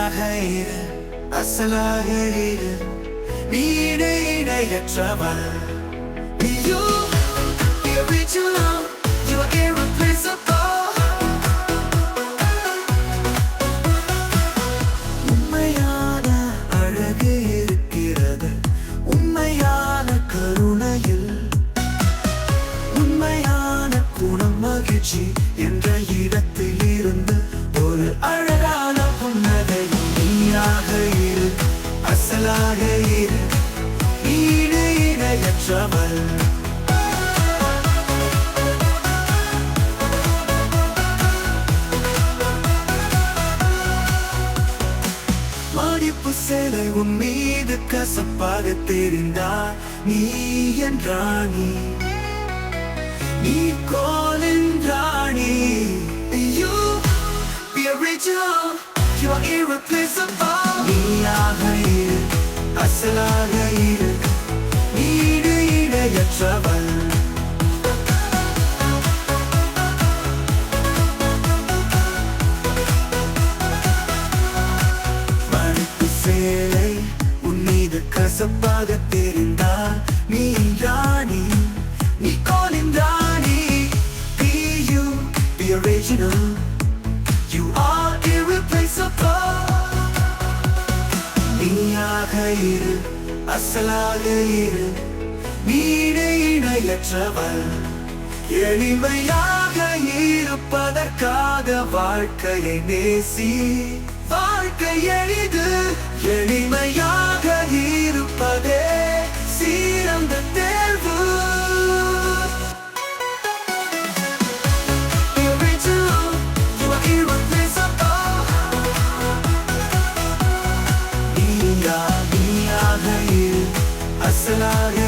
நீயாக இரு, அசலாக இரு, நீ இணையற்றவள். You, the original, you are irreplaceable. உண்மையான அழகு இருக்கிறது உண்மையான கருணையில், உண்மையான குணம் மகிழ்ச்சி என்ற இடத்தில் இருந்து ஒரு அழகான புன்னகை. நீயாக இரு, அசலாக இரு, நீ இணையற்றவள். மடிப்பு சேலை உன் மீது கசப்பாக தெரிந்தார், நீ என் ராணி, நீ கோலின் ராணி. You, the original, you are irreplaceable. நீயாக இரு, அசலாக இரு, நீ இணையற்றவள். சேலை உன் மீது கசப்பாக தெரிந்தால், நீ ராணி, நீ கோலின் ராணி. Be you, the original, you are irreplaceable. நீயாக இரு, அசலாக இரு, நீ இணையற்றவள். எளிமையாக இருப்பதற்காக வாழ்க்கையை நேசி. வாழ்க்கை எளிது, எளிமையாக இருப்பதே சிறந்த தேர்வு. The original, you are irreplaceable. நீயாக இரு, அசலாக